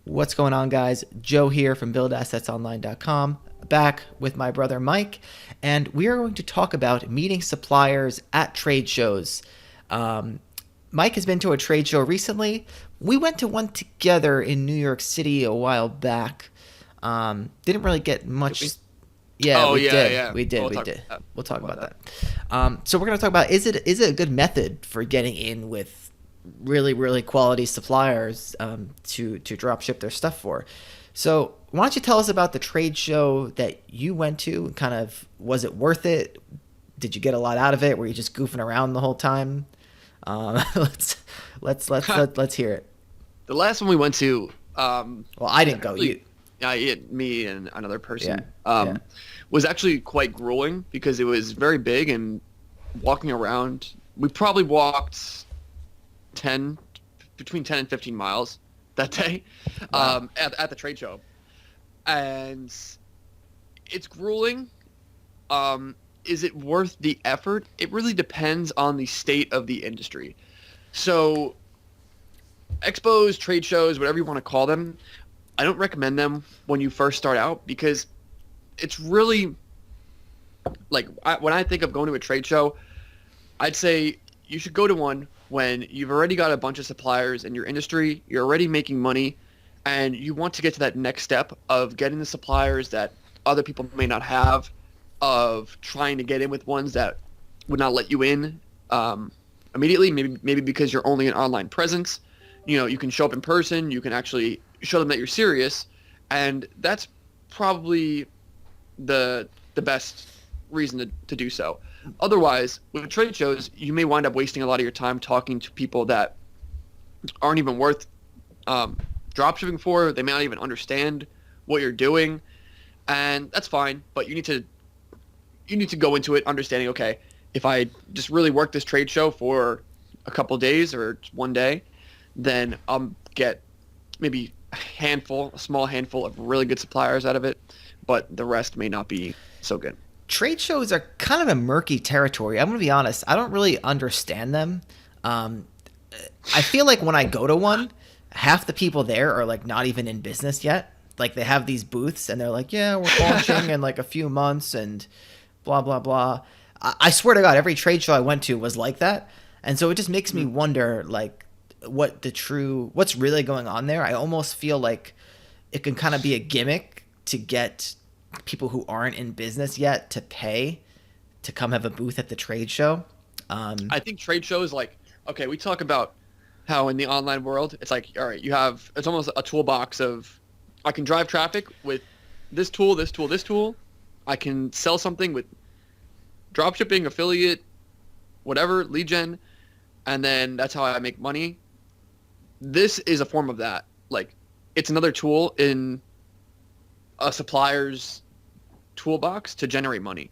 What's going on, guys? Joe here from buildassetsonline.com, back with my brother Mike, and we are going to talk about meeting suppliers at trade shows. Mike has been to a trade show recently. We went to one together in New York City a while back. Didn't really get Did we? much. Yeah, Oh we yeah, did. yeah. We did. We'll We talk did. We'll talk about about that. that. So we're going to talk about is it a good method for getting in with really quality suppliers to drop ship their stuff for. So why don't you tell us about the trade show that you went to? Kind of, was it worth it? Did you get a lot out of it? Were you just goofing around the whole time? Let's let's hear it. The last one we went to, Well, I was didn't go. You. actually, me and another Yeah. person, Yeah. was actually quite grueling because it was very big and walking around. We probably walked 10, between 10 and 15 miles that day, Wow. at the trade show, and it's grueling. Is it worth the effort? It really depends on the state of the industry. So expos, trade shows, whatever you want to call them, I don't recommend them when you first start out because it's really like when I think of going to a trade show, I'd say you should go to one when you've already got a bunch of suppliers in your industry, you're already making money, and you want to get to that next step of getting the suppliers that other people may not have, of trying to get in with ones that would not let you in immediately, maybe because you're only an online presence. You know, you can show up in person, you can actually show them that you're serious, and that's probably the best reason to do so. Otherwise, with trade shows, you may wind up wasting a lot of your time talking to people that aren't even worth dropshipping for. They may not even understand what you're doing, and that's fine. But you need to go into it understanding, okay, if I just really work this trade show for a couple days or one day, then I'll get maybe a small handful of really good suppliers out of it, but the rest may not be so good. Trade shows are kind of a murky territory. I'm going to be honest. I don't really understand them. Um, I feel like when I go to one, half the people there are like not even in business yet. Like they have these booths and they're like, yeah, we're launching in like a few months and blah, blah, blah. I swear to God, every trade show I went to was like that. And so it just makes me Mhm. wonder like what's really going on there. I almost feel like it can kind of be a gimmick to get people who aren't in business yet to pay to come have a booth at the trade show. Um, I think trade shows, like, okay, we talk about how in the online world, it's like, all right, it's almost a toolbox of, I can drive traffic with this tool, this tool, this tool. I can sell something with dropshipping, affiliate, whatever, lead gen, and then that's how I make money. This is a form of that. Like, it's another tool in a supplier's toolbox to generate money.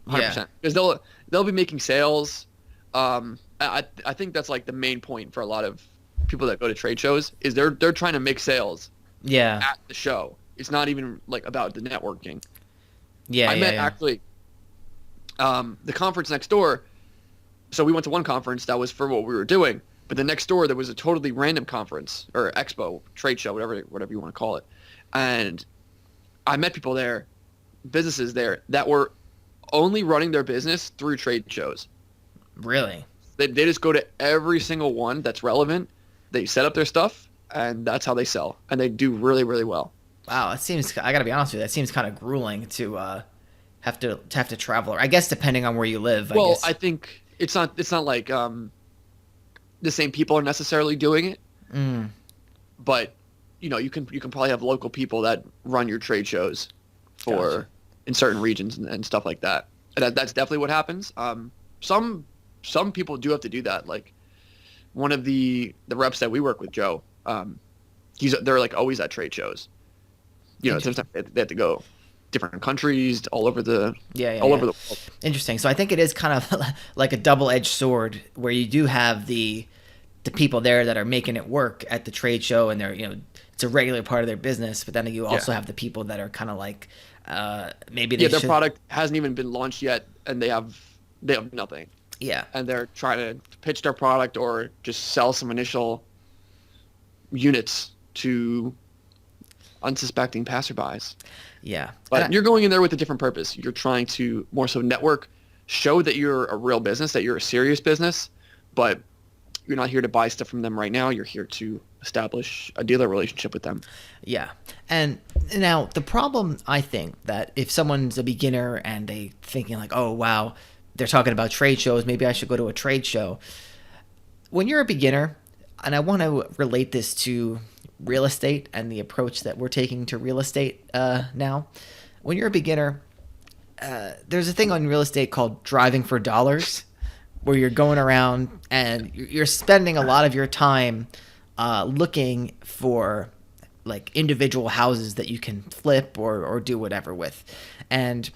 yeah, 100%. Because they'll be making sales. I think that's like the main point for a lot of people that go to trade shows is they're trying to make sales yeah, at the show. It's not even like about the networking. yeah, I yeah, met yeah. actually the conference next door. So we went to one conference that was for what we were doing, but the next door there was a totally random conference or expo, trade show, whatever you want to call it, and I met people there, businesses there that were only running their business through trade shows. Really. They just go to every single one that's relevant. They set up their stuff, and that's how they sell. And they do really, really well. Wow, it seems. I gotta be honest with you. That seems kind of grueling to have to travel. I guess depending on where you live. I Well, guess. I think it's not like the same people are necessarily doing it, Mm, but you can probably have local people that run your trade shows gotcha. for in certain regions and stuff like that. And that's definitely what happens. Some some people do have to do that. Like one of the reps that we work with, Joe. They're like always at trade shows. Sometimes they have to go different countries, Yeah, yeah, all yeah. over the world. Interesting. So I think it is kind of like a double-edged sword where you do have the people there that are making it work at the trade show and they're, it's a regular part of their business, but then you Yeah, also have the people that are kind of like maybe yeah. they Their should. product hasn't even been launched yet, and they have nothing, Yeah. and they're trying to pitch their product or just sell some initial units to unsuspecting passerbys. Yeah. But you're going in there with a different purpose. You're trying to more so network, show that you're a real business, that you're a serious business, but you're not here to buy stuff from them right now. You're here to establish a dealer relationship with them. Yeah. And now the problem, I think, that if someone's a beginner and they thinking like, oh, wow, they're talking about trade shows, maybe I should go to a trade show. When you're a beginner, and I want to relate this to real estate and the approach that we're taking to real estate now. When you're a beginner, there's a thing on real estate called driving for dollars, where you're going around and you're spending a lot of your time looking for like individual houses that you can flip or do whatever with. And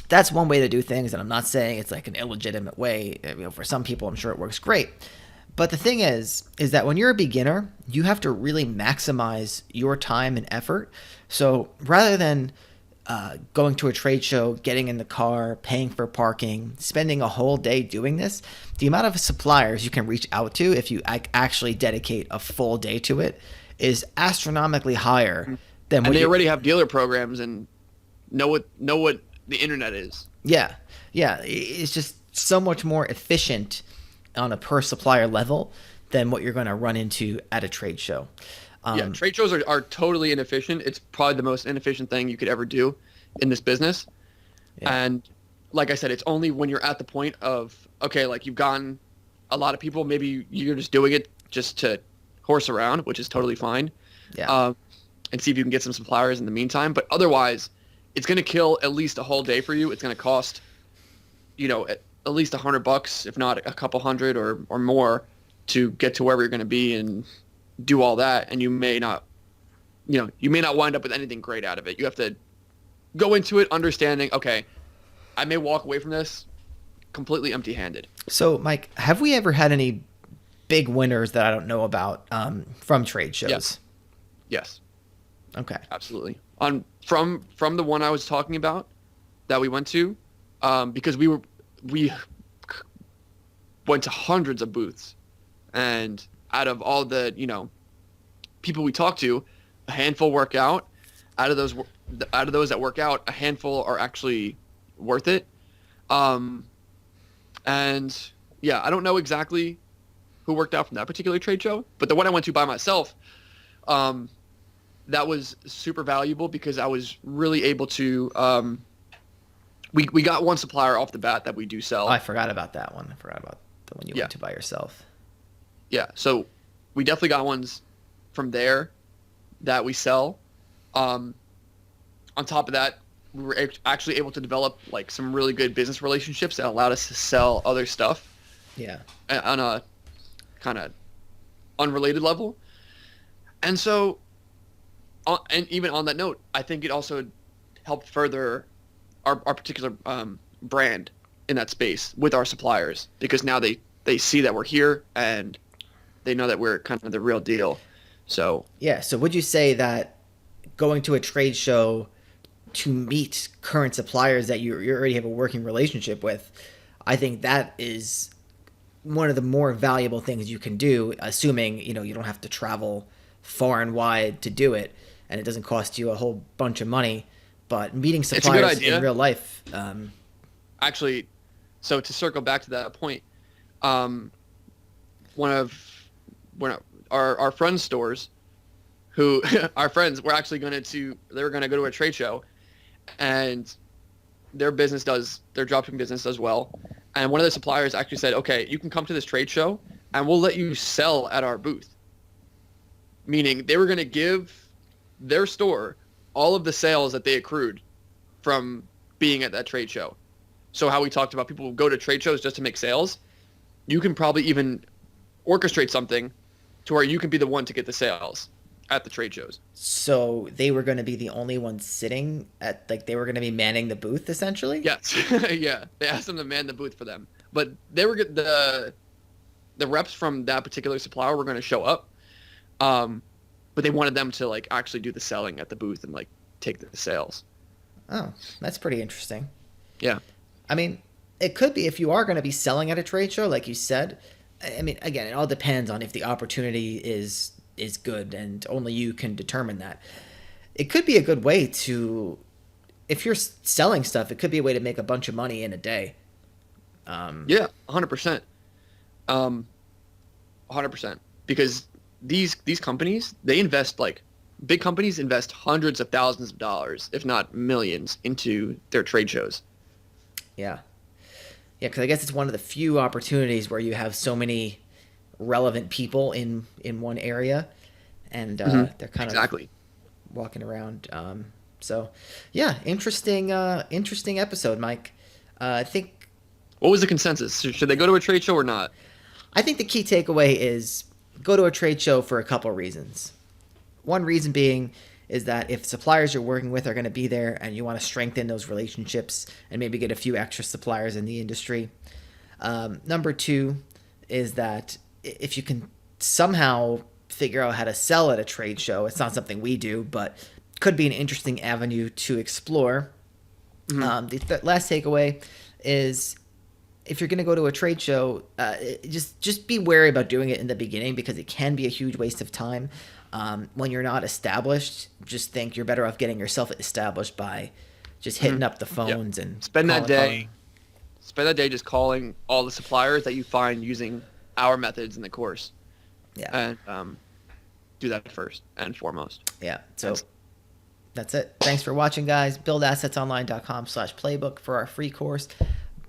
that's one way to do things, and I'm not saying it's like an illegitimate way. You know, for some people, I'm sure it works great. But the thing is that when you're a beginner, you have to really maximize your time and effort. So rather than going to a trade show, getting in the car, paying for parking, spending a whole day doing this, the amount of suppliers you can reach out to if you actually dedicate a full day to it is astronomically higher than and they already have dealer programs and know what the internet is. Yeah. It's just so much more efficient on a per supplier level than what you're going to run into at a trade show. Trade shows are totally inefficient. It's probably the most inefficient thing you could ever do in this business. Yeah. And like I said, it's only when you're at the point of, okay, like you've gotten a lot of people, maybe you're just doing it just to horse around, which is totally fine. Yeah. And see if you can get some suppliers in the meantime. But otherwise, it's going to kill at least a whole day for you. It's going to cost, at least $100, if not a couple hundred or more, to get to wherever you're going to be and do all that. And you may not wind up with anything great out of it. You have to go into it understanding, okay, I may walk away from this completely empty-handed. So, Mike, have we ever had any big winners that I don't know about from trade shows? Yes. Okay. Absolutely. From the one I was talking about that we went to, because we went to hundreds of booths, and out of all the people we talked to, a handful work out. Out of those that work out, a handful are actually worth it. And yeah, I don't know exactly who worked out from that particular trade show, but the one I went to by myself, that was super valuable because I was really able to. We got one supplier off the bat that we do sell. Oh, I forgot about that one. I forgot about the one you went to by yourself. Yeah, so we definitely got ones from there that we sell. On top of that, we were actually able to develop like some really good business relationships that allowed us to sell other stuff. Yeah. On a kind of unrelated level. And so, and even on that note, I think it also helped further our particular brand in that space with our suppliers, because now they see that we're here and they know that we're kind of the real deal. So yeah. So would you say that going to a trade show to meet current suppliers that you already have a working relationship with, I think that is one of the more valuable things you can do, assuming you don't have to travel far and wide to do it, and it doesn't cost you a whole bunch of money. But meeting suppliers in real life, actually, so to circle back to that point, one of our friends' stores, who our friends were actually they were going to go to a trade show, and their dropshipping business does well. And one of the suppliers actually said, okay, you can come to this trade show and we'll let you sell at our booth. Meaning they were going to give their store all of the sales that they accrued from being at that trade show. So how we talked about people who go to trade shows just to make sales, you can probably even orchestrate something to where you can be the one to get the sales at the trade shows. So they were going to be the only ones sitting at, like, they were going to be manning the booth essentially? Yes. Yeah. They asked them to man the booth for them. But they were the reps from that particular supplier were going to show up. But they wanted them to like actually do the selling at the booth and like take the sales. Oh, that's pretty interesting. Yeah. I mean, it could be if you are going to be selling at a trade show, like you said. I mean, again, it all depends on if the opportunity is is good, and only you can determine that. It could be a good way to, if you're selling stuff, it could be a way to make a bunch of money in a day. Yeah, 100%. 100%. Because these companies, they invest like big companies invest hundreds of thousands of dollars, if not millions, into their trade shows. Yeah. Yeah, because I guess it's one of the few opportunities where you have so many relevant people in one area, and they're kind of Exactly. walking around. So, yeah, interesting episode, Mike. I think What was the consensus? Should they go to a trade show or not? I think the key takeaway is go to a trade show for a couple reasons. One reason being is that if suppliers you're working with are going to be there and you want to strengthen those relationships and maybe get a few extra suppliers in the industry. Number two is that if you can somehow figure out how to sell at a trade show, it's not something we do, but could be an interesting avenue to explore. The last takeaway is if you're going to go to a trade show, just be wary about doing it in the beginning because it can be a huge waste of time. When you're not established, just think you're better off getting yourself established by just hitting up the phones and Spend that day. Spend that day just calling all the suppliers that you find using our methods in the course. Yeah. And do that first and foremost. Yeah. So that's it. Thanks for watching, guys. BuildAssetsOnline.com/playbook for our free course.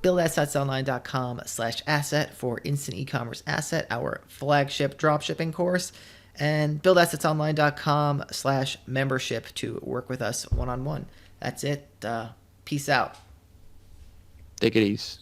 BuildAssetsOnline.com/asset for instant e-commerce asset, our flagship dropshipping course. And BuildAssetsOnline.com/membership to work with us one-on-one. That's it. Peace out. Take it easy.